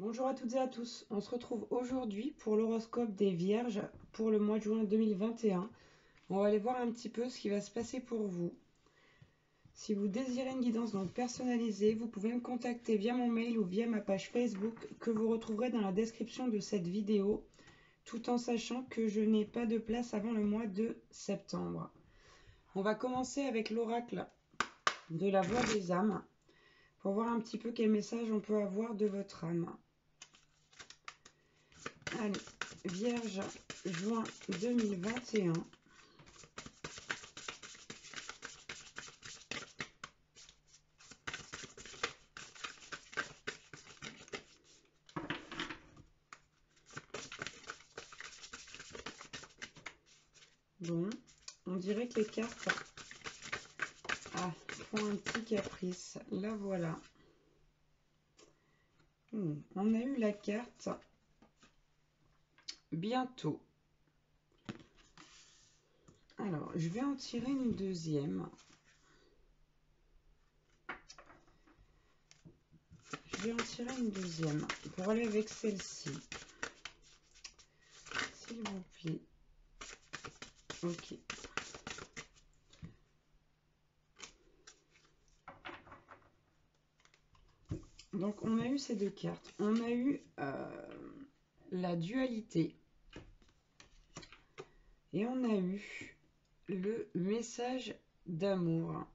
Bonjour à toutes et à tous, on se retrouve aujourd'hui pour l'horoscope des Vierges pour le mois de juin 2021. On va aller voir un petit peu ce qui va se passer pour vous. Si vous désirez une guidance donc personnalisée, vous pouvez me contacter via mon mail ou via ma page Facebook que vous retrouverez dans la description de cette vidéo, tout en sachant que je n'ai pas de place avant le mois de septembre. On va commencer avec l'oracle de la voix des âmes pour voir un petit peu quel message on peut avoir de votre âme. Allez, Vierge, juin 2021. Bon, on dirait que les cartes font un petit caprice. La voilà. On a eu la carte bientôt. Alors, je vais en tirer une deuxième. Pour aller avec celle-ci. S'il vous plaît. Ok. Donc, on a eu ces deux cartes. On a eu la dualité. Et on a eu le message d'amour.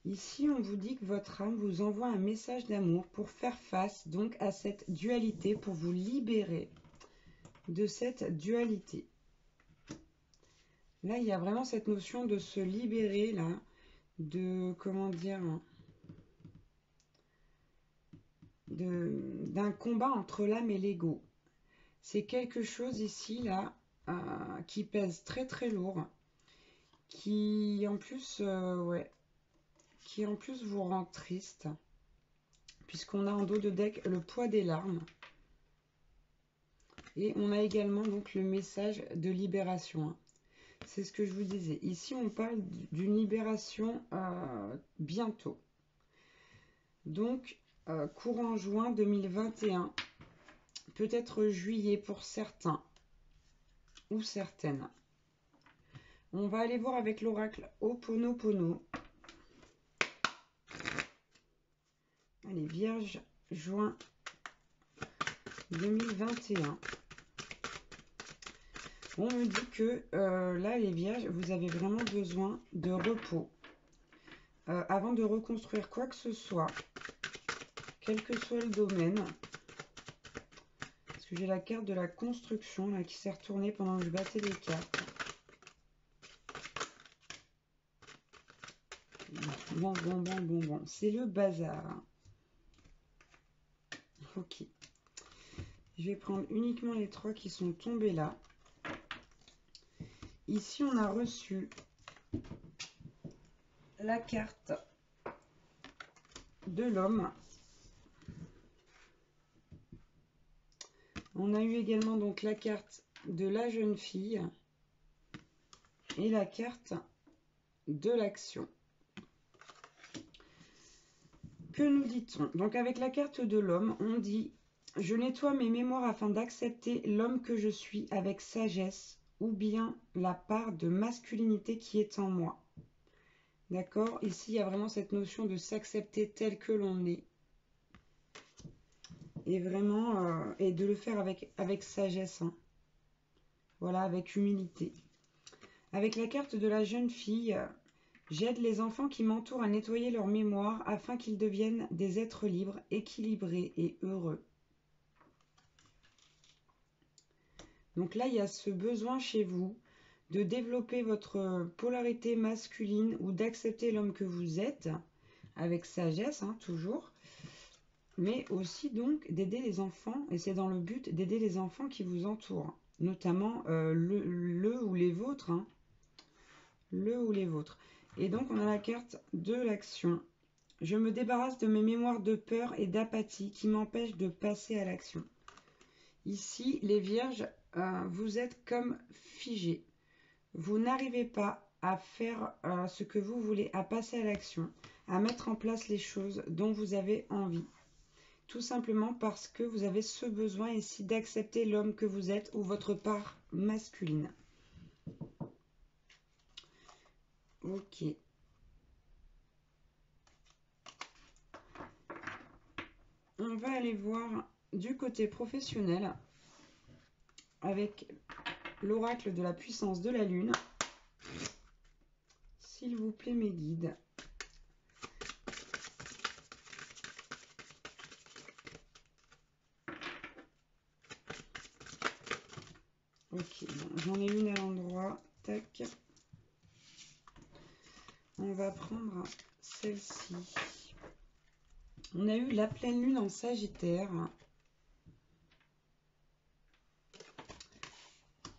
Ici, on vous dit que votre âme vous envoie un message d'amour pour faire face donc à cette dualité, pour vous libérer de cette dualité. Là, il y a vraiment cette notion de se libérer, là, de, comment dire, d'un combat entre l'âme et l'ego. C'est quelque chose ici, là, qui pèse très très lourd, qui en plus, qui en plus vous rend triste, puisqu'on a en dos de deck le poids des larmes. Et on a également donc le message de libération. C'est ce que je vous disais. Ici, on parle d'une libération bientôt. Donc, courant juin 2021, peut-être juillet pour certains ou certaines. On va aller voir avec l'oracle Ho'oponopono. Allez, Vierge, juin 2021. On me dit que là, les Vierges, vous avez vraiment besoin de repos. Avant de reconstruire quoi que ce soit, quel que soit le domaine. Parce que j'ai la carte de la construction là, qui s'est retournée pendant que je battais les cartes. Bon. C'est le bazar. Ok. Je vais prendre uniquement les trois qui sont tombés là. Ici, on a reçu la carte de l'homme. On a eu également donc la carte de la jeune fille et la carte de l'action. Que nous dit-on? Donc avec la carte de l'homme, on dit « Je nettoie mes mémoires afin d'accepter l'homme que je suis avec sagesse ou bien la part de masculinité qui est en moi. » D'accord? Ici, il y a vraiment cette notion de s'accepter tel que l'on est. Et vraiment, et de le faire avec sagesse. Hein. Voilà, avec humilité. Avec la carte de la jeune fille, j'aide les enfants qui m'entourent à nettoyer leur mémoire afin qu'ils deviennent des êtres libres, équilibrés et heureux. Donc là, il y a ce besoin chez vous de développer votre polarité masculine ou d'accepter l'homme que vous êtes, avec sagesse, hein, toujours. Mais aussi donc d'aider les enfants, et c'est dans le but d'aider les enfants qui vous entourent, notamment le ou les vôtres. Hein. Le ou les vôtres. Et donc on a la carte de l'action. Je me débarrasse de mes mémoires de peur et d'apathie qui m'empêchent de passer à l'action. Ici, les vierges, vous êtes comme figés. Vous n'arrivez pas à faire ce que vous voulez, à passer à l'action, à mettre en place les choses dont vous avez envie. tout simplement parce que vous avez ce besoin ici d'accepter l'homme que vous êtes ou votre part masculine. Ok. On va aller voir du côté professionnel avec l'oracle de la puissance de la lune. S'il vous plaît, mes guides. Ok, bon, j'en ai une à l'endroit. Tac. On va prendre celle-ci. On a eu la pleine lune en Sagittaire.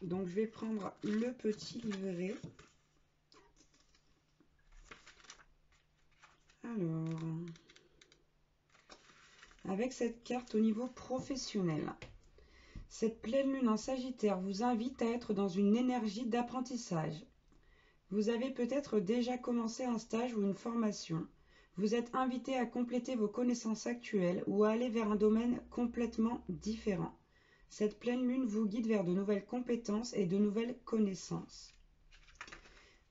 Donc, je vais prendre le petit livret. Alors, avec cette carte au niveau professionnel, cette pleine lune en Sagittaire vous invite à être dans une énergie d'apprentissage. Vous avez peut-être déjà commencé un stage ou une formation. Vous êtes invité à compléter vos connaissances actuelles ou à aller vers un domaine complètement différent. Cette pleine lune vous guide vers de nouvelles compétences et de nouvelles connaissances.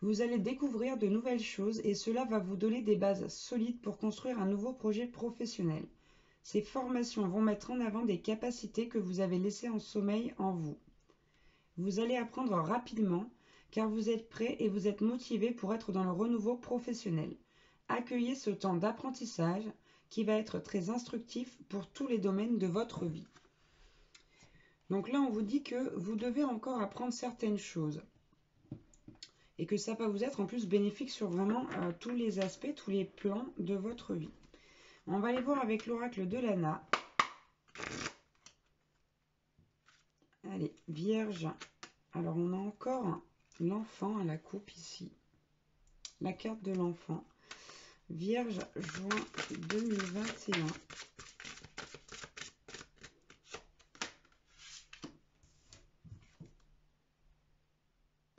Vous allez découvrir de nouvelles choses et cela va vous donner des bases solides pour construire un nouveau projet professionnel. Ces formations vont mettre en avant des capacités que vous avez laissées en sommeil en vous. Vous allez apprendre rapidement car vous êtes prêt et vous êtes motivé pour être dans le renouveau professionnel. Accueillez ce temps d'apprentissage qui va être très instructif pour tous les domaines de votre vie. Donc là, on vous dit que vous devez encore apprendre certaines choses et que ça va vous être en plus bénéfique sur vraiment tous les aspects, tous les plans de votre vie. On va aller voir avec l'oracle de Lana. Allez, Vierge. Alors, on a encore l'enfant à la coupe ici. La carte de l'enfant. Vierge, juin 2021.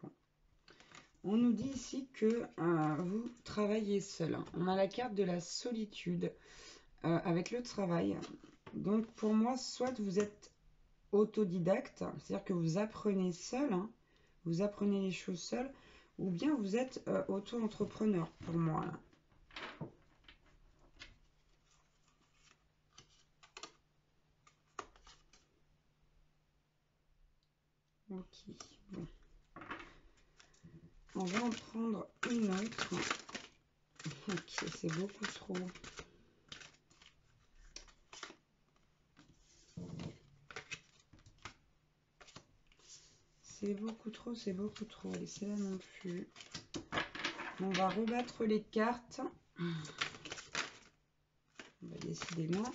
Bon. On nous dit ici que vous travaillez seul. On a la carte de la solitude avec le travail. Donc, pour moi, soit vous êtes autodidacte, c'est-à-dire que vous apprenez seul, hein, vous apprenez les choses seul, ou bien vous êtes auto-entrepreneur pour moi. Là. Ok, bon. On va en prendre une autre. Ok, c'est beaucoup trop. C'est beaucoup trop, c'est beaucoup trop. Allez, c'est là non plus. On va rebattre les cartes. Bah, décidément.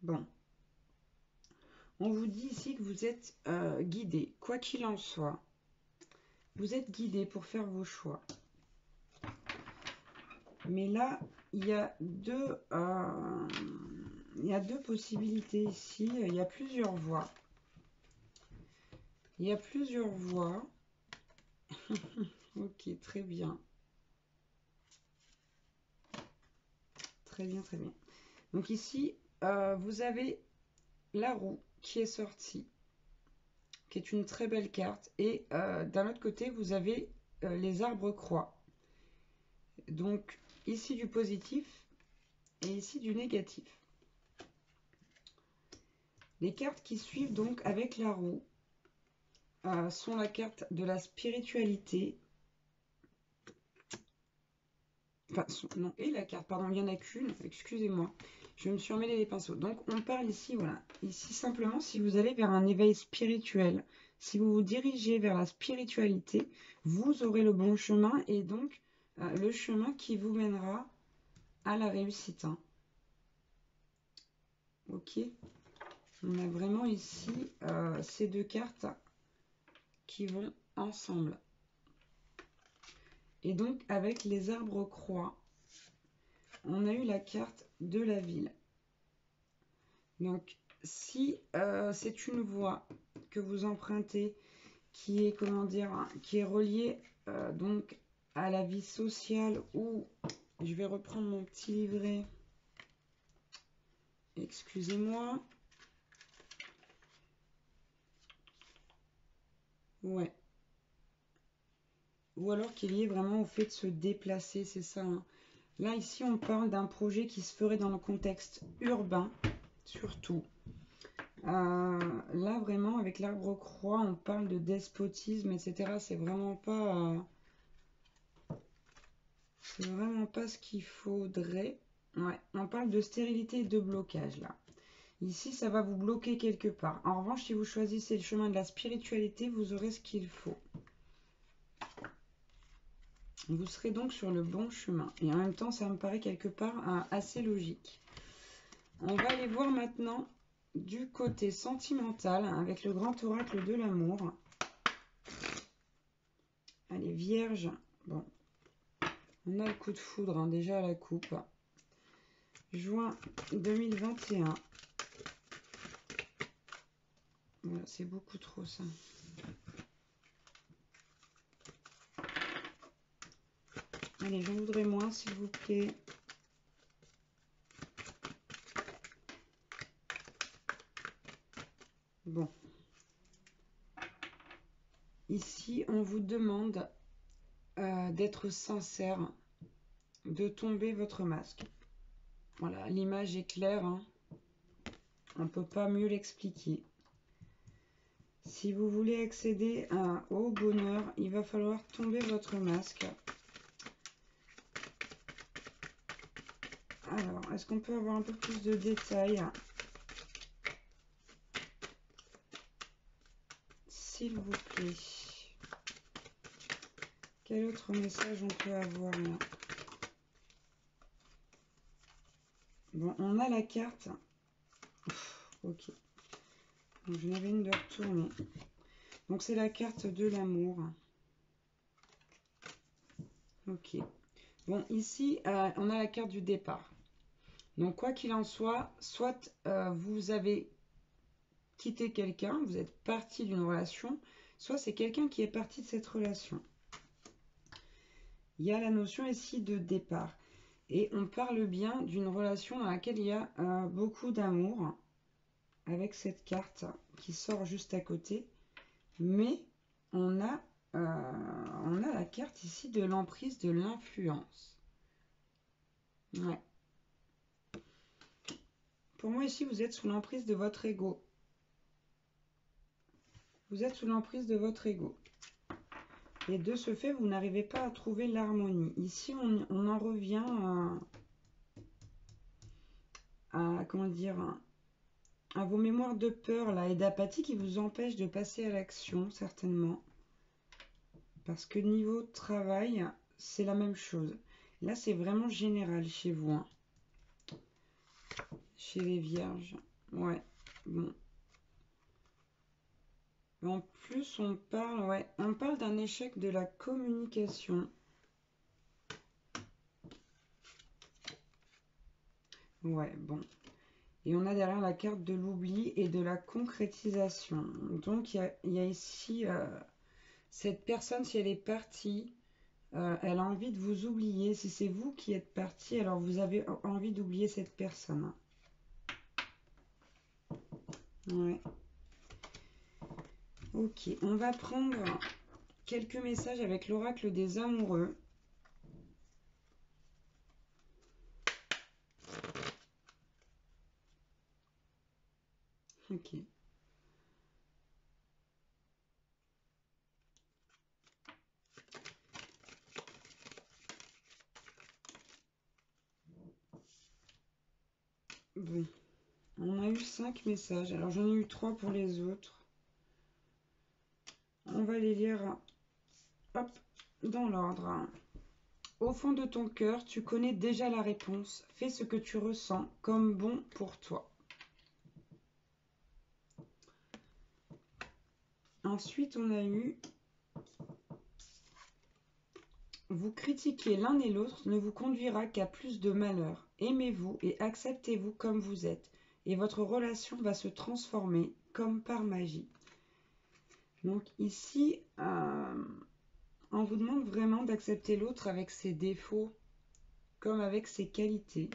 Bon. On vous dit ici que vous êtes guidé, quoi qu'il en soit. Vous êtes guidé pour faire vos choix. Mais là, il y a deux possibilités ici. Il y a plusieurs voies. Il y a plusieurs voies. Ok, très bien. Très bien, très bien. Donc ici, vous avez la roue qui est sortie, qui est une très belle carte. Et d'un autre côté, vous avez les arbres croix. Donc ici du positif et ici du négatif. Les cartes qui suivent donc avec la roue sont la carte de la spiritualité. Enfin, non, et la carte, pardon, il n'y en a qu'une, excusez-moi. Je me suis emmêlé les pinceaux. Donc, on parle ici, voilà. Ici, simplement, si vous allez vers un éveil spirituel, si vous vous dirigez vers la spiritualité, vous aurez le bon chemin et donc le chemin qui vous mènera à la réussite. Hein. Ok. On a vraiment ici ces deux cartes qui vont ensemble. Et donc, avec les arbres croix, on a eu la carte de la ville. Donc, si c'est une voie que vous empruntez, qui est, comment dire, qui est relié donc à la vie sociale, ou je vais reprendre mon petit livret. Excusez-moi. Ouais. Ou alors qu'il y ait vraiment au fait de se déplacer, c'est ça, hein. Là, ici, on parle d'un projet qui se ferait dans le contexte urbain, surtout. Là, vraiment, avec l'arbre-croix, on parle de despotisme, etc. C'est vraiment pas ce qu'il faudrait. Ouais, on parle de stérilité et de blocage, là. Ici, ça va vous bloquer quelque part. En revanche, si vous choisissez le chemin de la spiritualité, vous aurez ce qu'il faut. Vous serez donc sur le bon chemin. Et en même temps, ça me paraît quelque part assez logique. On va aller voir maintenant du côté sentimental avec le grand oracle de l'amour. Allez, Vierge. Bon, on a le coup de foudre, hein, déjà à la coupe. Juin 2021. Voilà, c'est beaucoup trop ça. Allez, j'en voudrais moins, s'il vous plaît. Bon. Ici, on vous demande d'être sincère, de tomber votre masque. Voilà, l'image est claire, hein. On ne peut pas mieux l'expliquer. Si vous voulez accéder au bonheur, il va falloir tomber votre masque. Alors, est-ce qu'on peut avoir un peu plus de détails? S'il vous plaît. Quel autre message on peut avoir là? Bon, on a la carte. Ok. Donc, je n'avais une de retourner. Donc, c'est la carte de l'amour. Ok. Bon, ici, on a la carte du départ. Donc, quoi qu'il en soit, soit vous avez quitté quelqu'un, vous êtes parti d'une relation, soit c'est quelqu'un qui est parti de cette relation. Il y a la notion ici de départ. Et on parle bien d'une relation dans laquelle il y a beaucoup d'amour, avec cette carte qui sort juste à côté. Mais on a la carte ici de l'emprise, de l'influence. Ouais. Pour moi ici, vous êtes sous l'emprise de votre ego. Vous êtes sous l'emprise de votre ego. Et de ce fait, vous n'arrivez pas à trouver l'harmonie. Ici, on en revient comment dire, à vos mémoires de peur là, et d'apathie qui vous empêchent de passer à l'action, certainement. Parce que niveau travail, c'est la même chose. Là, c'est vraiment général chez vous, hein. Chez les vierges. Ouais, bon. En plus, on parle d'un échec de la communication. Ouais, bon. Et on a derrière la carte de l'oubli et de la concrétisation. Donc, il y a ici cette personne, si elle est partie, elle a envie de vous oublier. Si c'est vous qui êtes parti, alors vous avez envie d'oublier cette personne. Ouais. Ok, on va prendre quelques messages avec l'oracle des amoureux. Ok. Bon, on a eu 5 messages. Alors j'en ai eu 3 pour les autres. On va les lire, hop, dans l'ordre. Au fond de ton cœur, tu connais déjà la réponse. Fais ce que tu ressens comme bon pour toi. Ensuite, on a eu vous critiquer l'un et l'autre ne vous conduira qu'à plus de malheur. Aimez-vous et acceptez-vous comme vous êtes, et votre relation va se transformer comme par magie. Donc ici, on vous demande vraiment d'accepter l'autre avec ses défauts comme avec ses qualités.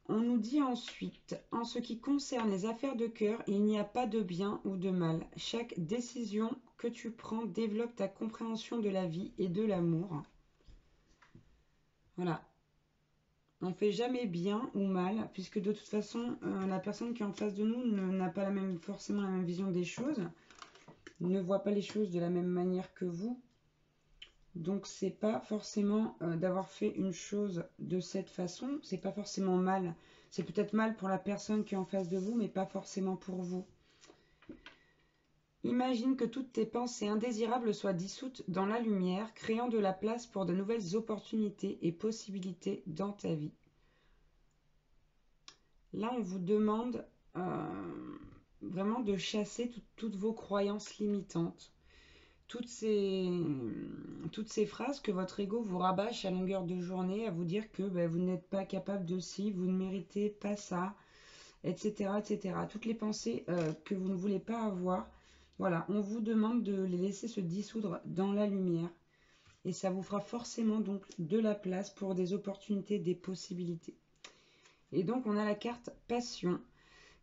On nous dit ensuite, en ce qui concerne les affaires de cœur, il n'y a pas de bien ou de mal. Chaque décision que tu prends développe ta compréhension de la vie et de l'amour. Voilà. On ne fait jamais bien ou mal, puisque de toute façon, la personne qui est en face de nous n'a pas forcément la même vision des choses, ne voit pas les choses de la même manière que vous. Donc c'est pas forcément d'avoir fait une chose de cette façon, c'est pas forcément mal. C'est peut-être mal pour la personne qui est en face de vous, mais pas forcément pour vous. Imagine que toutes tes pensées indésirables soient dissoutes dans la lumière, créant de la place pour de nouvelles opportunités et possibilités dans ta vie. Là, on vous demande vraiment de chasser toutes vos croyances limitantes. Toutes ces phrases que votre ego vous rabâche à longueur de journée, à vous dire que vous n'êtes pas capable de ci, vous ne méritez pas ça, etc. etc. Toutes les pensées que vous ne voulez pas avoir, voilà, on vous demande de les laisser se dissoudre dans la lumière. Et ça vous fera forcément donc de la place pour des opportunités, des possibilités. Et donc on a la carte Passion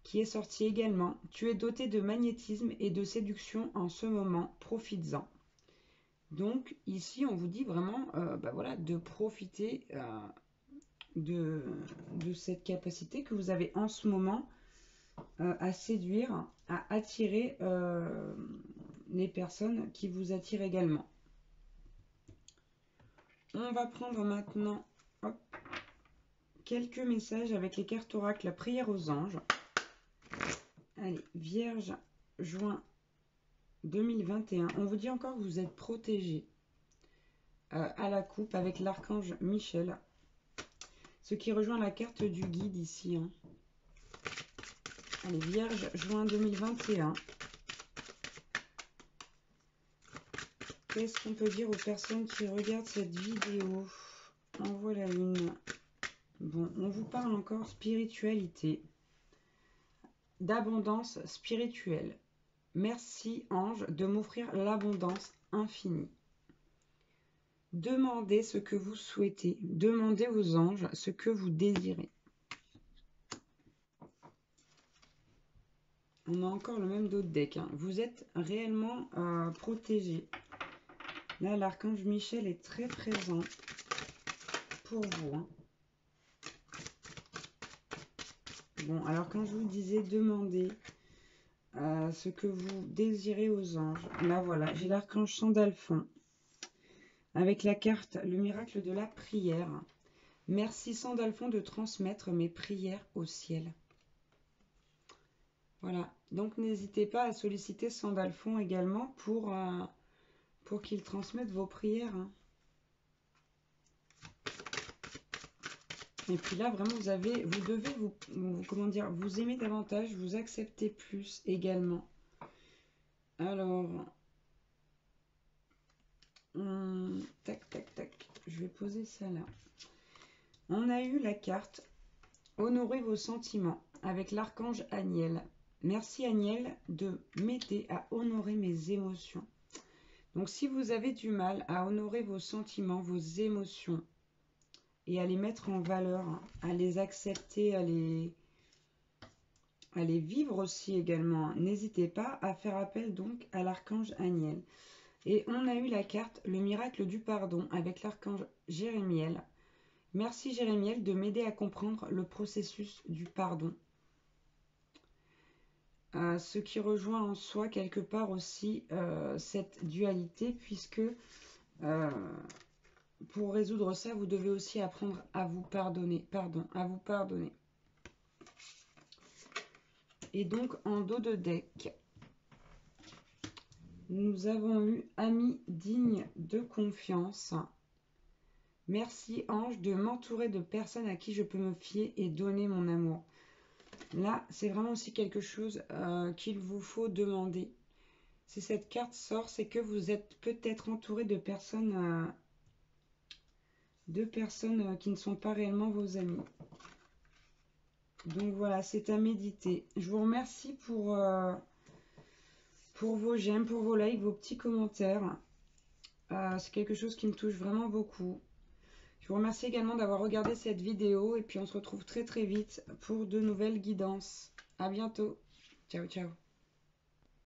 qui est sortie également. Tu es doté de magnétisme et de séduction en ce moment, profites-en. Donc ici, on vous dit vraiment voilà, de profiter de cette capacité que vous avez en ce moment à séduire, à attirer les personnes qui vous attirent également. On va prendre maintenant quelques messages avec les cartes oracle, la prière aux anges. Allez, Vierge, juin 2021. On vous dit encore que vous êtes protégé à la coupe avec l'archange Michel. Ce qui rejoint la carte du guide ici. Hein. Allez, Vierge, juin 2021. Qu'est-ce qu'on peut dire aux personnes qui regardent cette vidéo? Envoie la lune. Bon, on vous parle encore spiritualité, d'abondance spirituelle. Merci, ange, de m'offrir l'abondance infinie. Demandez ce que vous souhaitez. Demandez aux anges ce que vous désirez. On a encore le même dos de deck. Hein. Vous êtes réellement protégé. Là, l'archange Michel est très présent pour vous. Hein. Bon, alors quand je vous disais demandez ce que vous désirez aux anges, là voilà, j'ai l'archange Sandalphon avec la carte le miracle de la prière. Merci Sandalphon de transmettre mes prières au ciel. Voilà, donc n'hésitez pas à solliciter Sandalphon également pour qu'il transmette vos prières. Hein. Et puis là, vraiment, vous devez vous aimer davantage, vous accepter plus également. Alors, tac, tac, tac, je vais poser ça là. On a eu la carte Honorez vos sentiments avec l'archange Aniel. Merci Aniel de m'aider à honorer mes émotions. Donc si vous avez du mal à honorer vos sentiments, vos émotions, et à les mettre en valeur, à les accepter, à les vivre aussi également, n'hésitez pas à faire appel donc à l'archange Aniel. Et on a eu la carte le miracle du pardon avec l'archange Jérémiel. Merci Jérémiel de m'aider à comprendre le processus du pardon. Ce qui rejoint en soi quelque part aussi cette dualité, puisque pour résoudre ça, vous devez aussi apprendre à vous pardonner. À vous pardonner. Et donc, en dos de deck, nous avons eu ami digne de confiance. Merci ange de m'entourer de personnes à qui je peux me fier et donner mon amour. Là, c'est vraiment aussi quelque chose qu'il vous faut demander. Si cette carte sort, c'est que vous êtes peut-être entouré de personnes qui ne sont pas réellement vos amis. Donc voilà, c'est à méditer. Je vous remercie pour vos j'aime, pour vos likes, vos petits commentaires. C'est quelque chose qui me touche vraiment beaucoup. Je vous remercie également d'avoir regardé cette vidéo et puis on se retrouve très très vite pour de nouvelles guidances. À bientôt. Ciao, ciao.